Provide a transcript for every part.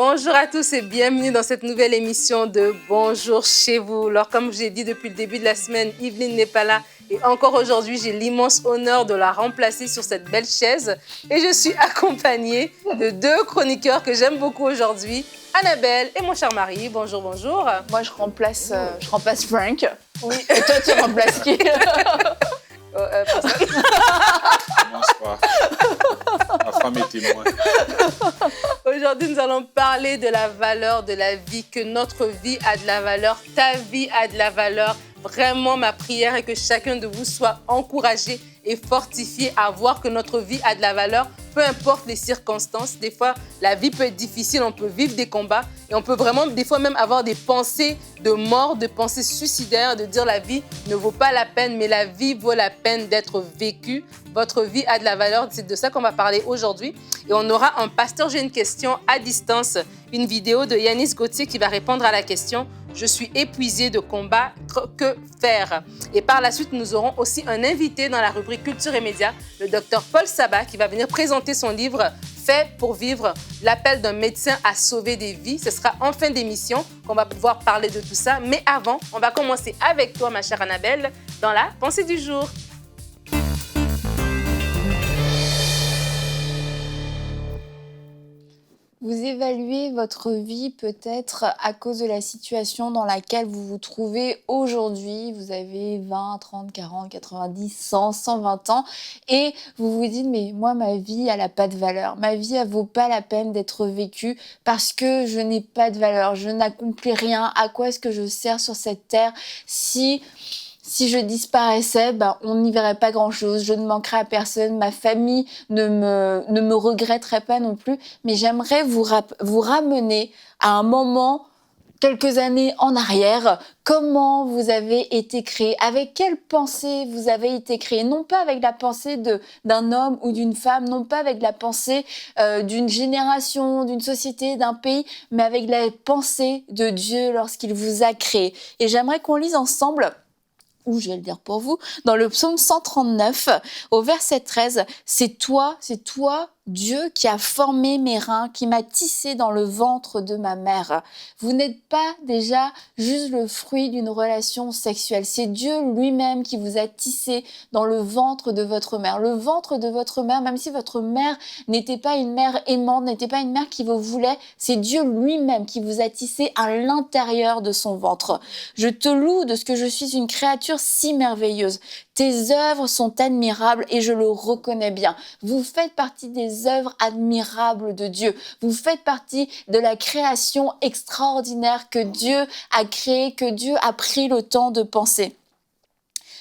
Bonjour à tous et bienvenue dans cette nouvelle émission de Bonjour chez vous. Alors comme je l'ai dit depuis le début de la semaine, Yveline n'est pas là et encore aujourd'hui, j'ai l'immense honneur de la remplacer sur cette belle chaise et je suis accompagnée de deux chroniqueurs que j'aime beaucoup aujourd'hui, Annabelle et mon cher mari. Bonjour, bonjour. Moi, je remplace Frank. Oui. Et toi, tu remplaces qui? Commence pas. Ma femme est témoin. Aujourd'hui, nous allons parler de la valeur de la vie, que notre vie a de la valeur, ta vie a de la valeur. Vraiment, ma prière est que chacun de vous soit encouragé et fortifié à voir que notre vie a de la valeur, peu importe les circonstances. Des fois, la vie peut être difficile, on peut vivre des combats et on peut vraiment, des fois même avoir des pensées de mort, de pensées suicidaires, de dire la vie ne vaut pas la peine, mais la vie vaut la peine d'être vécue. Votre vie a de la valeur, c'est de ça qu'on va parler aujourd'hui. Et on aura un pasteur, j'ai une question à distance, une vidéo de Yanis Gauthier qui va répondre à la question « Je suis épuisé de combattre, que faire ?» Et par la suite, nous aurons aussi un invité dans la rubrique Culture et Médias, le docteur Paul Sabat, qui va venir présenter son livre « Fait pour vivre, l'appel d'un médecin à sauver des vies ». Ce sera en fin d'émission qu'on va pouvoir parler de tout ça. Mais avant, on va commencer avec toi, ma chère Annabelle, dans la pensée du jour. Vous évaluez votre vie peut-être à cause de la situation dans laquelle vous vous trouvez aujourd'hui. Vous avez 20, 30, 40, 90, 100, 120 ans et vous vous dites « mais moi, ma vie, elle n'a pas de valeur. Ma vie, elle vaut pas la peine d'être vécue parce que je n'ai pas de valeur. Je n'accomplis rien. À quoi est-ce que je sers sur cette terre si je disparaissais, on n'y verrait pas grand-chose, je ne manquerais à personne, ma famille ne me regretterait pas non plus. Mais j'aimerais vous ramener à un moment, quelques années en arrière, comment vous avez été créé, avec quelle pensée vous avez été créé, non pas avec la pensée d'un homme ou d'une femme, non pas avec la pensée d'une génération, d'une société, d'un pays, mais avec la pensée de Dieu lorsqu'il vous a créé. Et j'aimerais qu'on lise ensemble, ou je vais le dire pour vous, dans le psaume 139, au verset 13, « C'est toi, Dieu, qui a formé mes reins, qui m'a tissé dans le ventre de ma mère. » Vous n'êtes pas déjà juste le fruit d'une relation sexuelle. C'est Dieu lui-même qui vous a tissé dans le ventre de votre mère. Le ventre de votre mère, même si votre mère n'était pas une mère aimante, n'était pas une mère qui vous voulait, c'est Dieu lui-même qui vous a tissé à l'intérieur de son ventre. Je te loue de ce que je suis une créature si merveilleuse. Tes œuvres sont admirables et je le reconnais bien. Vous faites partie des œuvres admirables de Dieu. Vous faites partie de la création extraordinaire que Dieu a créée, que Dieu a pris le temps de penser.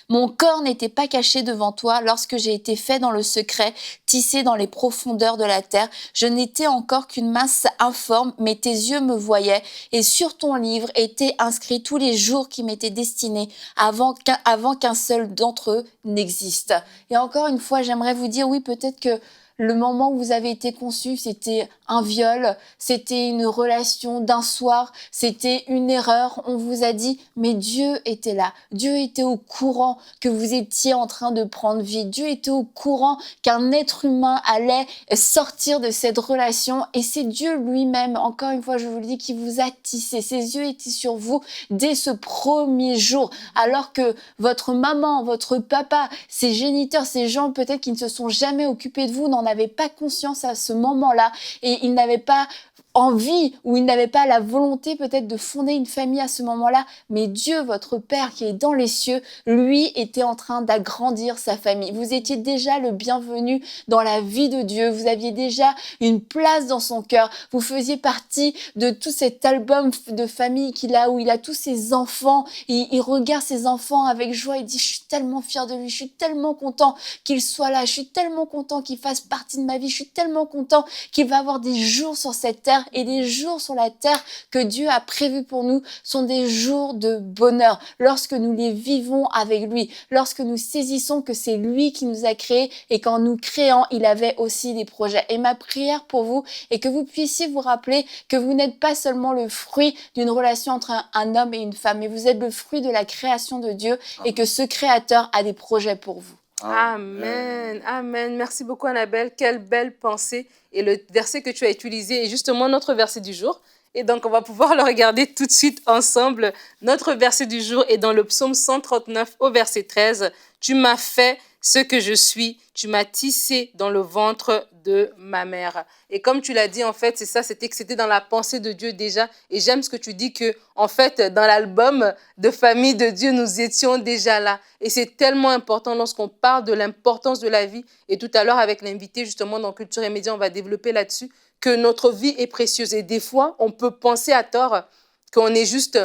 Mon corps n'était pas caché devant toi lorsque j'ai été fait dans le secret, tissé dans les profondeurs de la terre. Je n'étais encore qu'une masse informe, mais tes yeux me voyaient. Et sur ton livre étaient inscrits tous les jours qui m'étaient destinés avant qu'un seul d'entre eux n'existe. Et encore une fois, j'aimerais vous dire, oui, peut-être que le moment où vous avez été conçu, c'était un viol, c'était une relation d'un soir, c'était une erreur. On vous a dit, mais Dieu était là. Dieu était au courant que vous étiez en train de prendre vie. Dieu était au courant qu'un être humain allait sortir de cette relation. Et c'est Dieu lui-même, encore une fois, je vous le dis, qui vous a tissé. Ses yeux étaient sur vous dès ce premier jour. Alors que votre maman, votre papa, ses géniteurs, ces gens peut-être qui ne se sont jamais occupés de vous, n'en avaient pas conscience à ce moment-là et ils n'avaient pas envie ou ils n'avaient pas la volonté peut-être de fonder une famille à ce moment-là, mais Dieu, votre Père qui est dans les cieux, lui était en train d'agrandir sa famille. Vous étiez déjà le bienvenu dans la vie de Dieu, vous aviez déjà une place dans son cœur, vous faisiez partie de tout cet album de famille qu'il a où il a tous ses enfants, il regarde ses enfants avec joie, il dit « je suis tellement fier de lui, je suis tellement content qu'il soit là, je suis tellement content qu'il fasse partie de ma vie, je suis tellement content qu'il va avoir des jours sur cette terre et les jours sur la terre que Dieu a prévus pour nous sont des jours de bonheur. Lorsque nous les vivons avec lui, lorsque nous saisissons que c'est lui qui nous a créés et qu'en nous créant, il avait aussi des projets. Et ma prière pour vous est que vous puissiez vous rappeler que vous n'êtes pas seulement le fruit d'une relation entre un homme et une femme, mais vous êtes le fruit de la création de Dieu et que ce créateur a des projets pour vous. Amen, amen. Merci beaucoup Annabelle, quelle belle pensée. Et le verset que tu as utilisé est justement notre verset du jour. Et donc on va pouvoir le regarder tout de suite ensemble. Notre verset du jour est dans le psaume 139 au verset 13. Tu m'as fait ce que je suis, tu m'as tissé dans le ventre de ma mère. Et comme tu l'as dit, en fait, c'est ça, c'était dans la pensée de Dieu déjà. Et j'aime ce que tu dis que, en fait, dans l'album de famille de Dieu, nous étions déjà là. Et c'est tellement important lorsqu'on parle de l'importance de la vie. Et tout à l'heure, avec l'invité, justement, dans Culture et Médias, on va développer là-dessus que notre vie est précieuse. Et des fois, on peut penser à tort qu'on est juste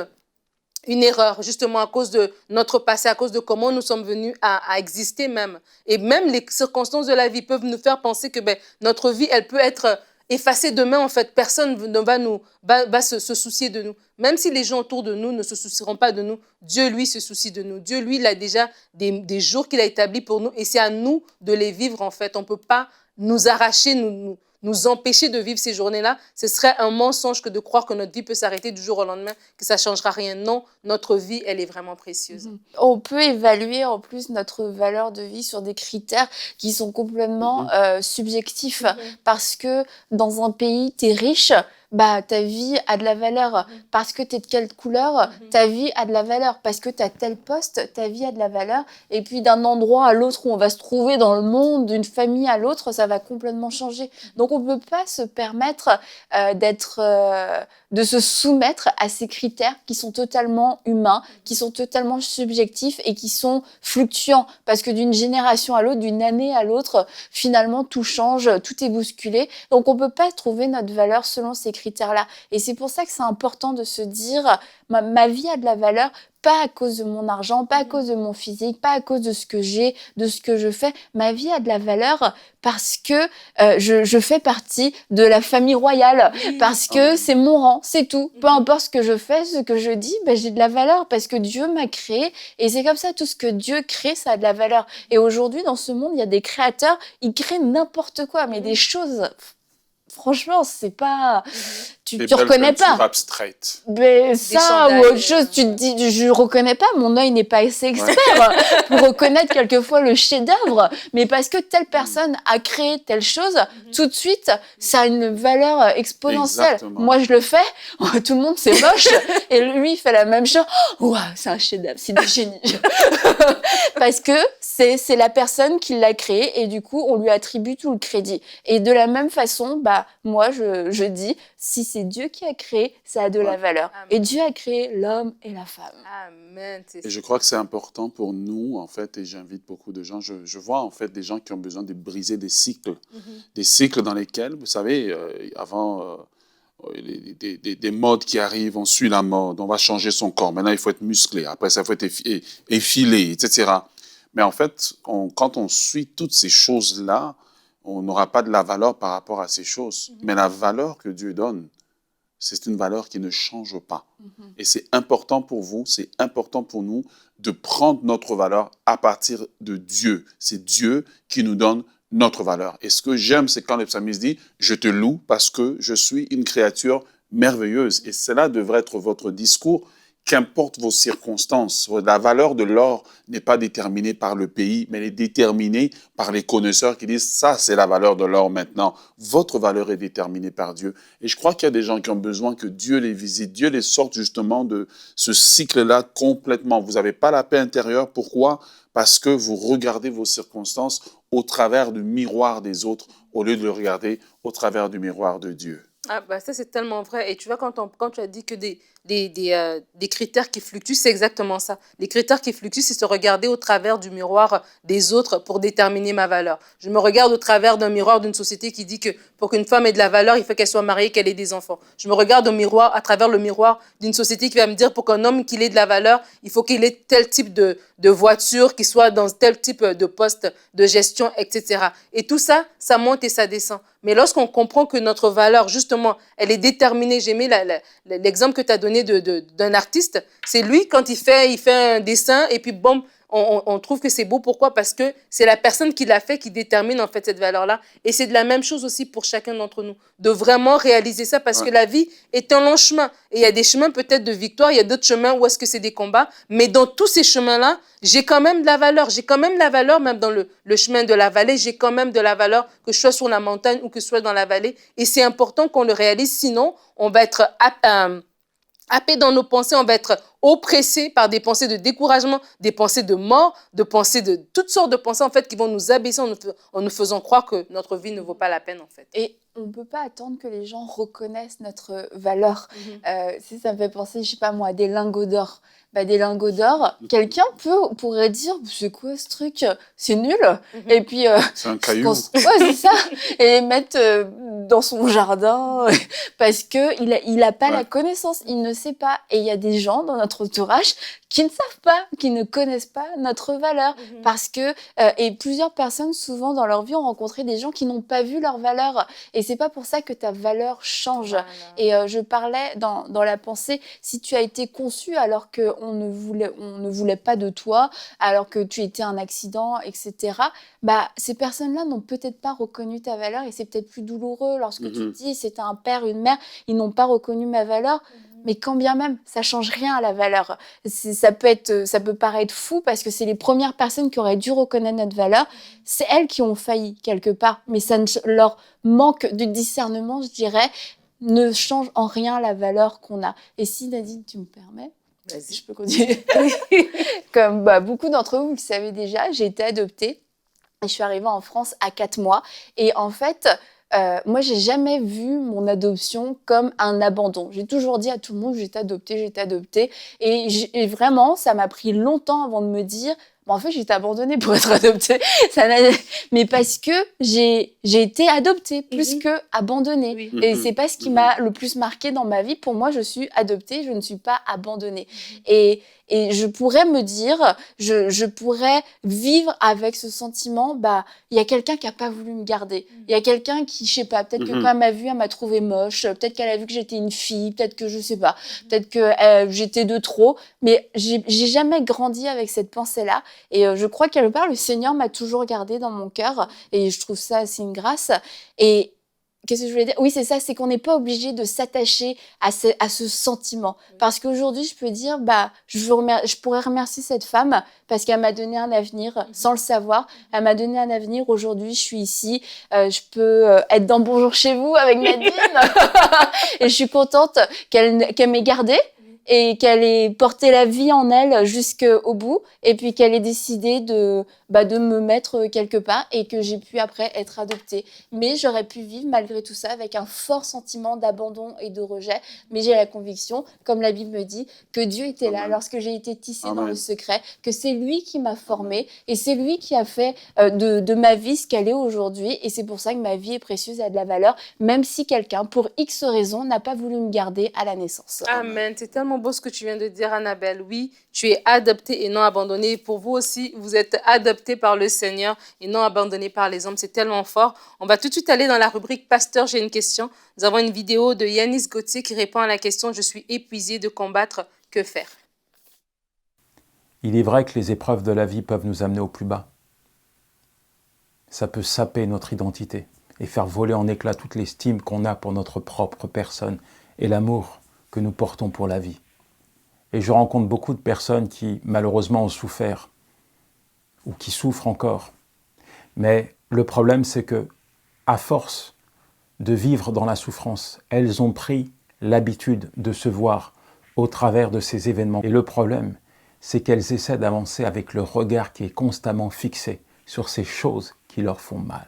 une erreur, justement à cause de notre passé, à cause de comment nous sommes venus à exister même. Et même les circonstances de la vie peuvent nous faire penser que notre vie, elle peut être effacée demain, en fait. Personne ne va se soucier de nous. Même si les gens autour de nous ne se soucieront pas de nous, Dieu, lui, se soucie de nous. Dieu, lui, il a déjà des jours qu'il a établis pour nous et c'est à nous de les vivre, en fait. On ne peut pas nous arracher, nous empêcher de vivre ces journées-là. Ce serait un mensonge que de croire que notre vie peut s'arrêter du jour au lendemain, que ça ne changera rien. Non, notre vie, elle est vraiment précieuse. On peut évaluer en plus notre valeur de vie sur des critères qui sont complètement subjectifs parce que dans un pays, tu es riche, ta vie a de la valeur. Parce que tu es de quelle couleur, ta vie a de la valeur. Parce que tu as tel poste, ta vie a de la valeur. Et puis d'un endroit à l'autre où on va se trouver dans le monde, d'une famille à l'autre, ça va complètement changer. Donc on ne peut pas se permettre de se soumettre à ces critères qui sont totalement humains, qui sont totalement subjectifs et qui sont fluctuants. Parce que d'une génération à l'autre, d'une année à l'autre, finalement tout change, tout est bousculé. Donc on ne peut pas trouver notre valeur selon ces critères-là. Et c'est pour ça que c'est important de se dire, ma vie a de la valeur, pas à cause de mon argent, pas à cause de mon physique, pas à cause de ce que j'ai, de ce que je fais. Ma vie a de la valeur parce que je fais partie de la famille royale, parce que c'est mon rang, c'est tout. Peu importe ce que je fais, ce que je dis, j'ai de la valeur parce que Dieu m'a créé. Et c'est comme ça, tout ce que Dieu crée, ça a de la valeur. Et aujourd'hui, dans ce monde, il y a des créateurs, ils créent n'importe quoi, mais des choses... Franchement, c'est pas... Tu reconnais pas. Abstraite. Mais ça ou autre chose, tu te dis, je reconnais pas, mon œil n'est pas assez expert pour reconnaître quelquefois le chef-d'œuvre, mais parce que telle personne a créé telle chose, tout de suite, ça a une valeur exponentielle. Exactement. Moi, je le fais, tout le monde, c'est moche, et lui, il fait la même chose. Waouh, c'est un chef-d'œuvre, c'est du génie. Parce que c'est la personne qui l'a créé, et du coup, on lui attribue tout le crédit. Et de la même façon, moi, je dis, si c'est Dieu qui a créé, ça a de la valeur. Amen. Et Dieu a créé l'homme et la femme. Amen. Et je crois que c'est important pour nous, en fait, et j'invite beaucoup de gens, je vois en fait des gens qui ont besoin de briser des cycles dans lesquels, vous savez, avant... des modes qui arrivent, on suit la mode, on va changer son corps. Maintenant, il faut être musclé. Après, ça faut être effilé, etc. Mais en fait, quand on suit toutes ces choses-là, on n'aura pas de la valeur par rapport à ces choses. Mais la valeur que Dieu donne, c'est une valeur qui ne change pas. Et c'est important pour vous, c'est important pour nous de prendre notre valeur à partir de Dieu. C'est Dieu qui nous donne notre valeur. Et ce que j'aime, c'est quand le psalmiste dit « Je te loue parce que je suis une créature merveilleuse ». Et cela devrait être votre discours, qu'importe vos circonstances. La valeur de l'or n'est pas déterminée par le pays, mais elle est déterminée par les connaisseurs qui disent « ça, c'est la valeur de l'or maintenant ». Votre valeur est déterminée par Dieu. Et je crois qu'il y a des gens qui ont besoin que Dieu les visite, Dieu les sorte justement de ce cycle-là complètement. Vous n'avez pas la paix intérieure. Pourquoi ? Parce que vous regardez vos circonstances au travers du miroir des autres, au lieu de le regarder au travers du miroir de Dieu. Ça, c'est tellement vrai. Et tu vois, quand tu as dit que des critères qui fluctuent, c'est exactement ça. Les critères qui fluctuent, c'est se regarder au travers du miroir des autres pour déterminer ma valeur. Je me regarde au travers d'un miroir d'une société qui dit que pour qu'une femme ait de la valeur, il faut qu'elle soit mariée, qu'elle ait des enfants. Je me regarde à travers le miroir d'une société qui va me dire pour qu'un homme qu'il ait de la valeur, il faut qu'il ait tel type de voiture, qu'il soit dans tel type de poste de gestion, etc. Et tout ça, ça monte et ça descend. Mais lorsqu'on comprend que notre valeur, justement, elle est déterminée, j'ai aimé l'exemple que tu as donné d'un artiste, c'est lui, quand il fait un dessin, et puis bon, on trouve que c'est beau. Pourquoi? Parce que c'est la personne qui l'a fait qui détermine en fait cette valeur-là. Et c'est de la même chose aussi pour chacun d'entre nous, de vraiment réaliser ça, parce que la vie est un long chemin. Et il y a des chemins peut-être de victoire, il y a d'autres chemins où est-ce que c'est des combats. Mais dans tous ces chemins-là, j'ai quand même de la valeur. J'ai quand même de la valeur, même dans le chemin de la vallée, j'ai quand même de la valeur, que je sois sur la montagne ou que je sois dans la vallée. Et c'est important qu'on le réalise, sinon on va être happé dans nos pensées, on va être oppressé par des pensées de découragement, des pensées de mort, de pensées de toutes sortes de pensées en fait qui vont nous abaisser en nous faisant croire que notre vie ne vaut pas la peine en fait. Et on ne peut pas attendre que les gens reconnaissent notre valeur. Si ça me fait penser, je sais pas moi, à des lingots d'or. Des lingots d'or, quelqu'un pourrait dire c'est quoi ce truc, c'est nul. Et puis c'est un caillou. Ouais, c'est ça. Et les mettre dans son jardin parce que il a pas la connaissance, il ne sait pas. Et il y a des gens dans notre entourage qui ne savent pas, qui ne connaissent pas notre valeur, parce que et plusieurs personnes souvent dans leur vie ont rencontré des gens qui n'ont pas vu leur valeur. Et c'est pas pour ça que ta valeur change. Voilà. Et je parlais dans la pensée, si tu as été conçu alors que on ne voulait pas de toi, alors que tu étais un accident, etc. Ces personnes-là n'ont peut-être pas reconnu ta valeur et c'est peut-être plus douloureux lorsque tu te dis c'était un père, une mère, ils n'ont pas reconnu ma valeur. Mais quand bien même, ça change rien à la valeur. Ça peut paraître fou parce que c'est les premières personnes qui auraient dû reconnaître notre valeur. C'est elles qui ont failli quelque part, mais ça leur manque de discernement, je dirais, ne change en rien la valeur qu'on a. Et si Nadine, tu me permets, vas-y, je peux continuer. Comme beaucoup d'entre vous le savez déjà, j'ai été adoptée. Et je suis arrivée en France à 4 mois. Et en fait, moi, j'ai jamais vu mon adoption comme un abandon. J'ai toujours dit à tout le monde, j'ai été adoptée. Et vraiment, ça m'a pris longtemps avant de me dire, en fait, j'ai été abandonnée pour être adoptée. Mais parce que j'ai été adoptée plus que abandonnée. Et c'est pas ce qui m'a le plus marqué dans ma vie. Pour moi, je suis adoptée, je ne suis pas abandonnée. Et je pourrais me dire, je pourrais vivre avec ce sentiment, il y a quelqu'un qui n'a pas voulu me garder. Il y a quelqu'un qui, je sais pas, peut-être que quand elle m'a vue, elle m'a trouvée moche. Peut-être qu'elle a vu que j'étais une fille. Peut-être que je sais pas. Peut-être que j'étais de trop. Mais j'ai jamais grandi avec cette pensée-là. Et je crois quelque part, le Seigneur m'a toujours gardée dans mon cœur. Et je trouve ça, c'est une grâce. Et qu'est-ce que je voulais dire? Oui, c'est ça, c'est qu'on n'est pas obligé de s'attacher à ce sentiment. Parce qu'aujourd'hui, je peux dire, je pourrais remercier cette femme parce qu'elle m'a donné un avenir sans le savoir. Elle m'a donné un avenir. Aujourd'hui, je suis ici. Je peux être dans Bonjour chez vous avec Nadine. Et je suis contente qu'elle m'ait gardée. Et qu'elle ait porté la vie en elle jusqu'au bout, et puis qu'elle ait décidé de me mettre quelque part, et que j'ai pu après être adoptée. Mais j'aurais pu vivre malgré tout ça avec un fort sentiment d'abandon et de rejet, mais j'ai la conviction, comme la Bible me dit, que Dieu était là lorsque j'ai été tissée dans le secret, que c'est lui qui m'a formée, et c'est lui qui a fait de ma vie ce qu'elle est aujourd'hui, et c'est pour ça que ma vie est précieuse et a de la valeur, même si quelqu'un, pour X raisons, n'a pas voulu me garder à la naissance. Amen. C'est tellement beau ce que tu viens de dire, Annabelle. Oui, tu es adoptée et non abandonnée. Et pour vous aussi, vous êtes adoptés par le Seigneur et non abandonnés par les hommes. C'est tellement fort. On va tout de suite aller dans la rubrique Pasteur, j'ai une question. Nous avons une vidéo de Yanis Gauthier qui répond à la question « Je suis épuisé de combattre, que faire ?» Il est vrai que les épreuves de la vie peuvent nous amener au plus bas. Ça peut saper notre identité et faire voler en éclats toute l'estime qu'on a pour notre propre personne et l'amour que nous portons pour la vie. Et je rencontre beaucoup de personnes qui, malheureusement, ont souffert ou qui souffrent encore. Mais le problème, c'est que, à force de vivre dans la souffrance, elles ont pris l'habitude de se voir au travers de ces événements. Et le problème, c'est qu'elles essaient d'avancer avec le regard qui est constamment fixé sur ces choses qui leur font mal.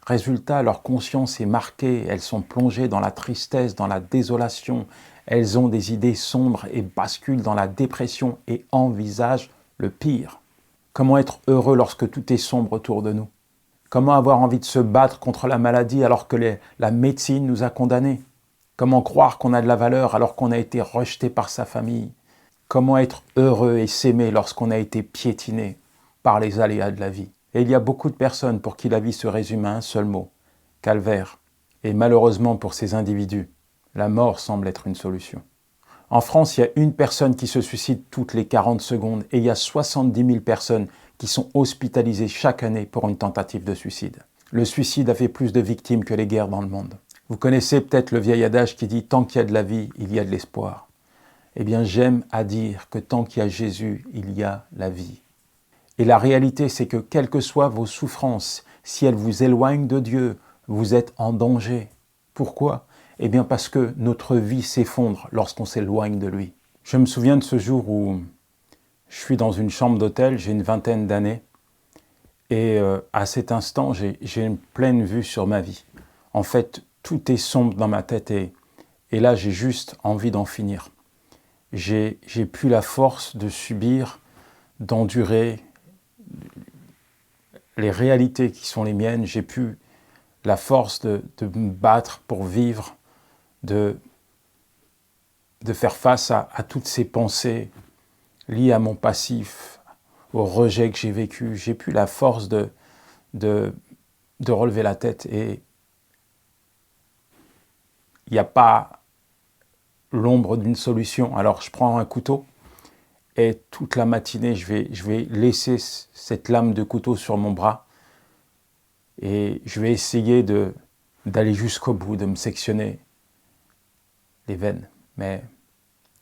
Résultat, leur conscience est marquée, elles sont plongées dans la tristesse, dans la désolation, elles ont des idées sombres et basculent dans la dépression et envisagent le pire. Comment être heureux lorsque tout est sombre autour de nous? Comment avoir envie de se battre contre la maladie alors que la médecine nous a condamnés? Comment croire qu'on a de la valeur alors qu'on a été rejeté par sa famille? Comment être heureux et s'aimer lorsqu'on a été piétiné par les aléas de la vie? Et il y a beaucoup de personnes pour qui la vie se résume à un seul mot, calvaire. Et malheureusement pour ces individus, la mort semble être une solution. En France, il y a une personne qui se suicide toutes les 40 secondes et il y a 70 000 personnes qui sont hospitalisées chaque année pour une tentative de suicide. Le suicide a fait plus de victimes que les guerres dans le monde. Vous connaissez peut-être le vieil adage qui dit « Tant qu'il y a de la vie, il y a de l'espoir ». Eh bien, j'aime à dire que tant qu'il y a Jésus, il y a la vie. Et la réalité, c'est que quelles que soient vos souffrances, si elles vous éloignent de Dieu, vous êtes en danger. Pourquoi ? Eh bien parce que notre vie s'effondre lorsqu'on s'éloigne de lui. Je me souviens de ce jour où je suis dans une chambre d'hôtel, j'ai une vingtaine d'années, et à cet instant, j'ai une pleine vue sur ma vie. En fait, tout est sombre dans ma tête, et là, j'ai juste envie d'en finir. J'ai plus la force de subir, d'endurer les réalités qui sont les miennes, j'ai plus la force de me battre pour vivre, de faire face à toutes ces pensées liées à mon passif, au rejet que j'ai vécu. J'ai plus la force de relever la tête et il n'y a pas l'ombre d'une solution. Alors je prends un couteau et toute la matinée, je vais laisser cette lame de couteau sur mon bras et je vais essayer d'aller jusqu'au bout, de me sectionner les veines. Mais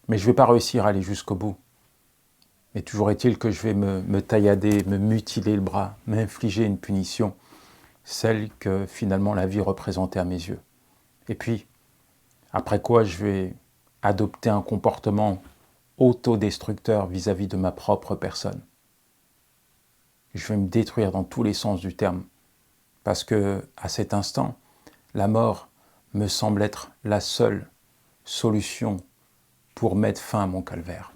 je ne vais pas réussir à aller jusqu'au bout. Mais toujours est-il que je vais me taillader, me mutiler le bras, m'infliger une punition, celle que finalement la vie représentait à mes yeux. Et puis, après quoi, je vais adopter un comportement autodestructeur vis-à-vis de ma propre personne. Je vais me détruire dans tous les sens du terme, parce que à cet instant, la mort me semble être la seule solution pour mettre fin à mon calvaire.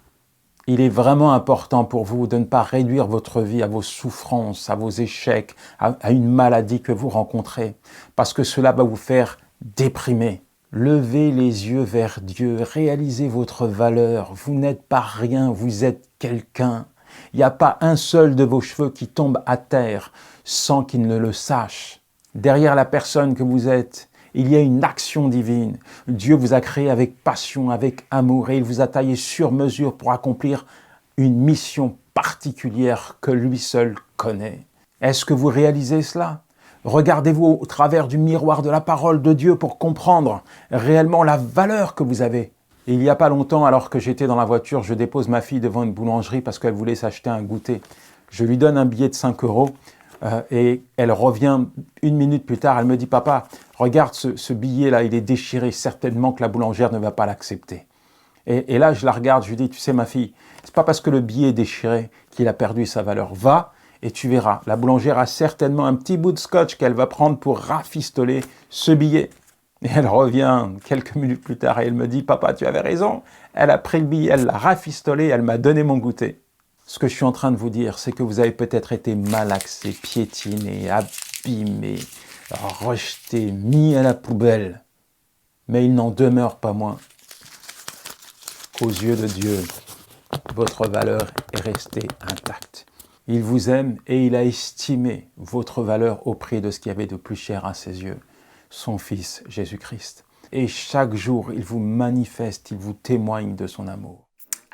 Il est vraiment important pour vous de ne pas réduire votre vie à vos souffrances, à vos échecs, à une maladie que vous rencontrez, parce que cela va vous faire déprimer. Levez les yeux vers Dieu, réalisez votre valeur. Vous n'êtes pas rien, vous êtes quelqu'un. Il n'y a pas un seul de vos cheveux qui tombe à terre sans qu'il ne le sache. Derrière la personne que vous êtes, il y a une action divine. Dieu vous a créé avec passion, avec amour, et il vous a taillé sur mesure pour accomplir une mission particulière que lui seul connaît. Est-ce que vous réalisez cela ? Regardez-vous au travers du miroir de la parole de Dieu pour comprendre réellement la valeur que vous avez. Et il n'y a pas longtemps, alors que j'étais dans la voiture, je dépose ma fille devant une boulangerie parce qu'elle voulait s'acheter un goûter. Je lui donne un billet de 5 € et elle revient 1 minute plus tard. Elle me dit « Papa, regarde ce billet-là, il est déchiré. Certainement que la boulangère ne va pas l'accepter. » Et là, je la regarde, je lui dis « Tu sais ma fille, c'est pas parce que le billet est déchiré qu'il a perdu sa valeur. Va et tu verras. La boulangère a certainement un petit bout de scotch qu'elle va prendre pour rafistoler ce billet. » Et elle revient quelques minutes plus tard et elle me dit « Papa, tu avais raison. » Elle a pris le billet, elle l'a rafistolé, elle m'a donné mon goûter. Ce que je suis en train de vous dire, c'est que vous avez peut-être été malaxé, piétiné, abîmé, rejeté, mis à la poubelle. Mais il n'en demeure pas moins qu'aux yeux de Dieu, votre valeur est restée intacte. Il vous aime et il a estimé votre valeur au prix de ce qu'il y avait de plus cher à ses yeux, son Fils Jésus-Christ. Et chaque jour, il vous manifeste, il vous témoigne de son amour.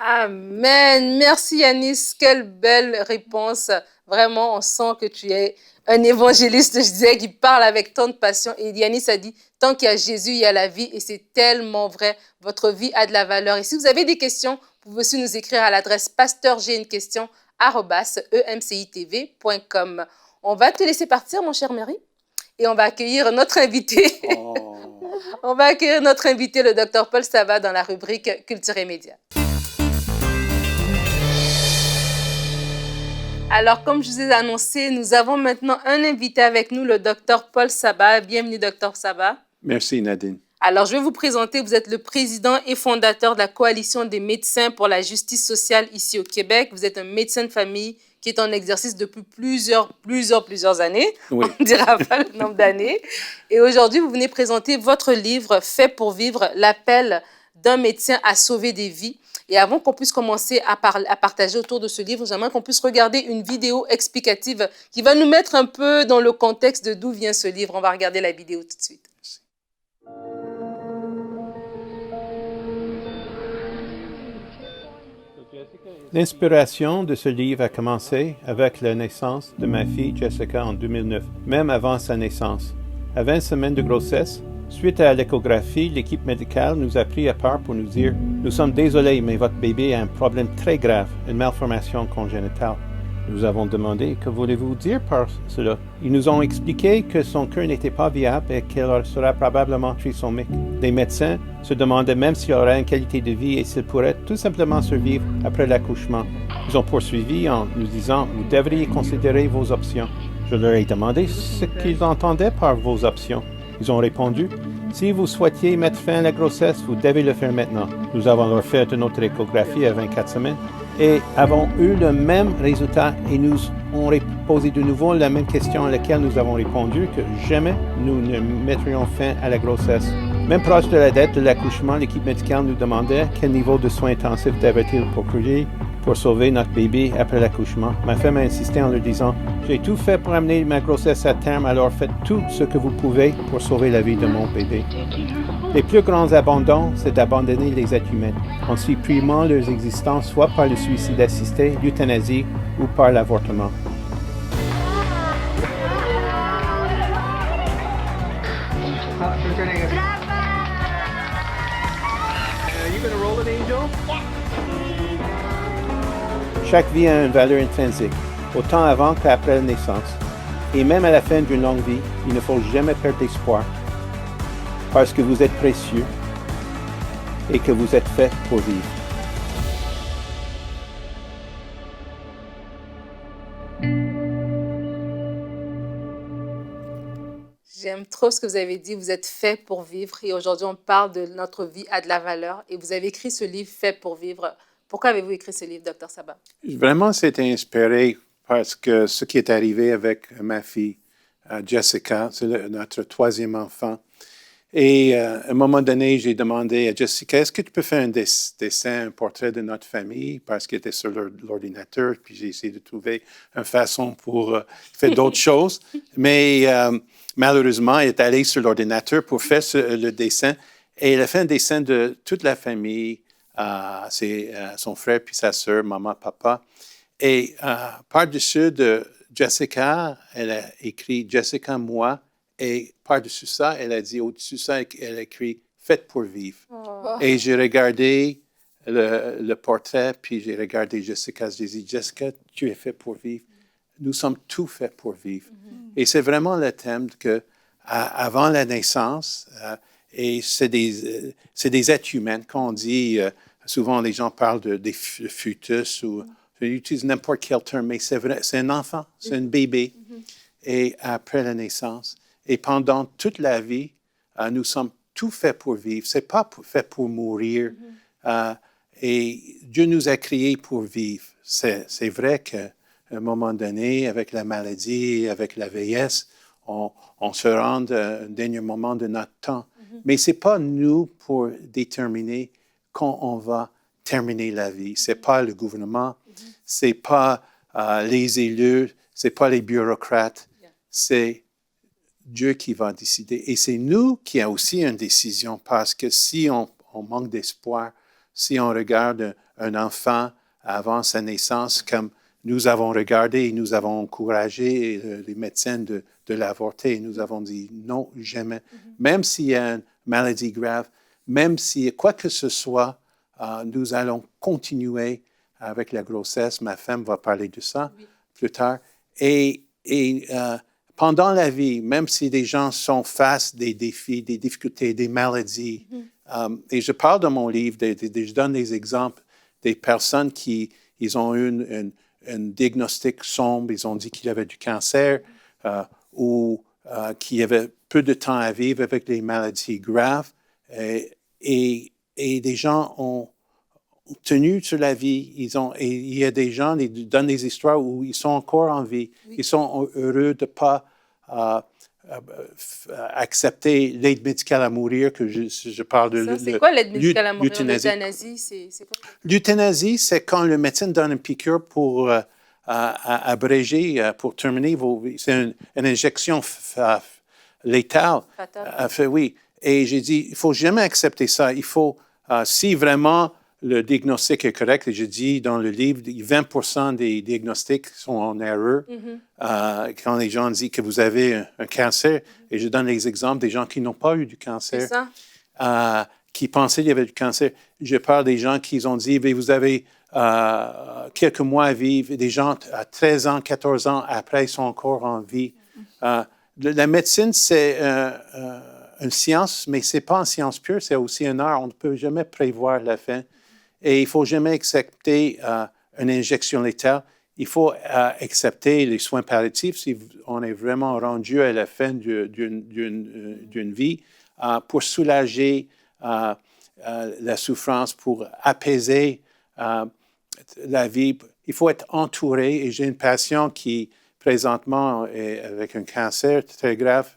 Amen. Merci Yanis. Quelle belle réponse. Vraiment, on sent que tu es un évangéliste, je disais, qui parle avec tant de passion. Et Yanis a dit, tant qu'il y a Jésus, il y a la vie. Et c'est tellement vrai. Votre vie a de la valeur. Et si vous avez des questions, vous pouvez aussi nous écrire à l'adresse pasteur.j'ai-une-question@emcitv.com. On va te laisser partir, mon cher Mary. Et on va accueillir notre invité. On va accueillir notre invité, le Dr Paul Saba, dans la rubrique Culture et Médias. Alors, comme je vous ai annoncé, nous avons maintenant un invité avec nous, le Dr Paul Saba. Bienvenue, Dr Saba. Merci, Nadine. Alors, je vais vous présenter. Vous êtes le président et fondateur de la Coalition des médecins pour la justice sociale ici au Québec. Vous êtes un médecin de famille qui est en exercice depuis plusieurs années. Oui. On ne dira pas le nombre d'années. Et aujourd'hui, vous venez présenter votre livre « Fait pour vivre, l'appel d'un médecin a sauvé des vies. Et avant qu'on puisse commencer à partager autour de ce livre, j'aimerais qu'on puisse regarder une vidéo explicative qui va nous mettre un peu dans le contexte de d'où vient ce livre. On va regarder la vidéo tout de suite. L'inspiration de ce livre a commencé avec la naissance de ma fille Jessica en 2009, même avant sa naissance. À 20 semaines de grossesse, suite à l'échographie, l'équipe médicale nous a pris à part pour nous dire « Nous sommes désolés, mais votre bébé a un problème très grave, une malformation congénitale. » Nous avons demandé « Que voulez-vous dire par cela ?» Ils nous ont expliqué que son cœur n'était pas viable et qu'elle sera probablement trisomique. Les médecins se demandaient même s'il aurait une qualité de vie et s'il pourrait tout simplement survivre après l'accouchement. Ils ont poursuivi en nous disant « Vous devriez considérer vos options. » Je leur ai demandé ce qu'ils entendaient par vos options. Ils ont répondu « Si vous souhaitiez mettre fin à la grossesse, vous devez le faire maintenant. » Nous avons leur fait une autre échographie à 24 semaines et avons eu le même résultat et nous ont posé de nouveau la même question à laquelle nous avons répondu que jamais nous ne mettrions fin à la grossesse. Même proche de la date de l'accouchement, l'équipe médicale nous demandait quel niveau de soins intensifs devait-il procéder pour sauver notre bébé après l'accouchement. Ma femme a insisté en leur disant « J'ai tout fait pour amener ma grossesse à terme, alors faites tout ce que vous pouvez pour sauver la vie de mon bébé. » Les plus grands abandons, c'est d'abandonner les êtres humains, en supprimant leur existence soit par le suicide assisté, l'euthanasie ou par l'avortement. Chaque vie a une valeur intrinsèque, autant avant qu'après la naissance. Et même à la fin d'une longue vie, il ne faut jamais perdre d'espoir, parce que vous êtes précieux et que vous êtes fait pour vivre. J'aime trop ce que vous avez dit, vous êtes fait pour vivre. Et aujourd'hui, on parle de notre vie a de la valeur. Et vous avez écrit ce livre, Fait pour vivre. Pourquoi avez-vous écrit ce livre, Dr. Sabah? Vraiment, c'était inspiré parce que ce qui est arrivé avec ma fille, Jessica, c'est notre troisième enfant. Et à un moment donné, j'ai demandé à Jessica, est-ce que tu peux faire un dessin, un portrait de notre famille, parce qu'elle était sur l'ordinateur, puis j'ai essayé de trouver une façon pour faire d'autres choses. Mais malheureusement, elle est allée sur l'ordinateur pour faire le dessin, et elle a fait un dessin de toute la famille, son frère puis sa sœur, maman, papa. Et par-dessus de Jessica, elle a écrit « Jessica, moi ». Et par-dessus ça, elle a dit, au-dessus de ça, elle a écrit « Faites pour vivre ». Oh. Et j'ai regardé le portrait, puis j'ai regardé Jessica, j'ai dit « Jessica, tu es fait pour vivre. Nous sommes tous faits pour vivre. Et c'est vraiment le thème que, avant la naissance, et c'est des êtres humains, quand on dit, souvent les gens parlent de fœtus, ou ils utilisent n'importe quel terme, mais c'est vrai, c'est un enfant, c'est un bébé. Et après la naissance, et pendant toute la vie, nous sommes tous faits pour vivre. Ce n'est pas fait pour mourir. Et Dieu nous a créés pour vivre. C'est vrai qu'à un moment donné, avec la maladie, avec la vieillesse, on se rend un dernier moment de notre temps. Mais ce n'est pas nous pour déterminer quand on va terminer la vie. Ce n'est pas le gouvernement, ce n'est pas les élus, ce n'est pas les bureaucrates, c'est Dieu qui va décider. Et c'est nous qui avons aussi une décision, parce que si on manque d'espoir, si on regarde un enfant avant sa naissance, comme nous avons regardé et nous avons encouragé les médecins de l'avorter, nous avons dit non, jamais. Même s'il y a une maladie grave, même s'il y a quoi que ce soit, nous allons continuer avec la grossesse. Ma femme va parler de ça plus tard. Et pendant la vie, même si des gens sont face des défis, des difficultés, des maladies, et je parle dans mon livre, je donne des exemples des personnes qui ils ont eu un diagnostic sombre, ils ont dit qu'il y avait du cancer ou qu'il y avait peu de temps à vivre avec des maladies graves. Et des gens ont tenu sur la vie. Et il y a des gens qui donnent des histoires où ils sont encore en vie. Ils sont heureux de ne pas accepter l'aide médicale à mourir, que je parle de... C'est quoi l'aide médicale à mourir? L'euthanasie. L'euthanasie, c'est quoi? L'euthanasie, c'est quand le médecin donne une piqûre pour abréger, pour terminer vos vies. C'est une injection létale. Fatale. Oui. Et j'ai dit, il ne faut jamais accepter ça. Il faut, si vraiment le diagnostic est correct, et je dis dans le livre, 20% des diagnostics sont en erreur. Quand les gens disent que vous avez un cancer, et je donne les exemples des gens qui n'ont pas eu du cancer, qui pensaient qu'il y avait du cancer. Je parle des gens qui ont dit, vous avez quelques mois à vivre, des gens à 13 ans, 14 ans, après, ils sont encore en vie. La médecine, c'est une science, mais ce n'est pas une science pure, c'est aussi un art. On ne peut jamais prévoir la fin. Et il ne faut jamais accepter une injection létale. Il faut accepter les soins palliatifs si on est vraiment rendu à la fin d'une vie pour soulager la souffrance, pour apaiser la vie. Il faut être entouré. Et j'ai une patiente qui, présentement, est avec un cancer très grave.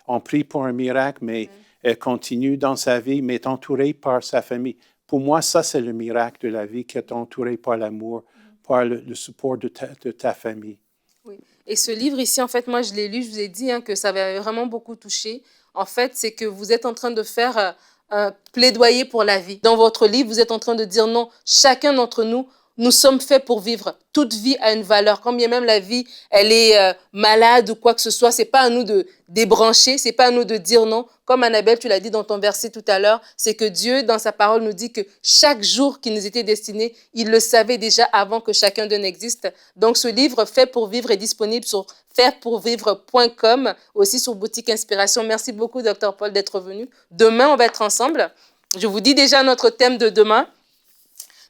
On prie pour un miracle, mais elle continue dans sa vie, mais est entourée par sa famille. Pour moi, ça, c'est le miracle de la vie, qu'être entouré par l'amour, par le support de ta famille. Oui. Et ce livre ici, en fait, moi, je l'ai lu, je vous ai dit que ça m'avait vraiment beaucoup touché. En fait, c'est que vous êtes en train de faire un plaidoyer pour la vie. Dans votre livre, vous êtes en train de dire non, chacun d'entre nous, nous sommes faits pour vivre. Toute vie a une valeur. Quand bien même la vie, elle est malade ou quoi que ce soit, c'est pas à nous de débrancher, c'est pas à nous de dire non. Comme Annabelle, tu l'as dit dans ton verset tout à l'heure, c'est que Dieu, dans sa parole, nous dit que chaque jour qui nous était destiné, il le savait déjà avant que chacun d'eux n'existe. Donc, ce livre, Fait pour vivre, est disponible sur faitpourvivre.com, aussi sur Boutique Inspiration. Merci beaucoup, Dr. Paul, d'être venu. Demain, on va être ensemble. Je vous dis déjà notre thème de demain.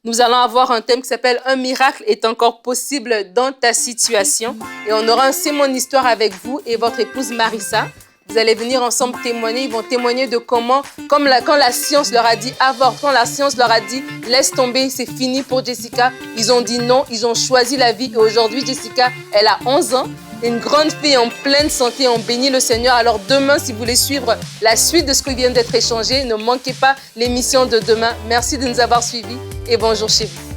Nous allons avoir un thème qui s'appelle « Un miracle est encore possible dans ta situation ». Et on aura un C'est mon histoire avec vous et votre épouse Marissa. Vous allez venir ensemble témoigner. Ils vont témoigner de comment, quand la science leur a dit « avorte », quand la science leur a dit « laisse tomber, c'est fini pour Jessica », ils ont dit non, ils ont choisi la vie. Et aujourd'hui, Jessica, elle a 11 ans. Une grande fille en pleine santé, on bénit le Seigneur. Alors demain, si vous voulez suivre la suite de ce qui vient d'être échangé, ne manquez pas l'émission de demain. Merci de nous avoir suivis et bonjour chez vous.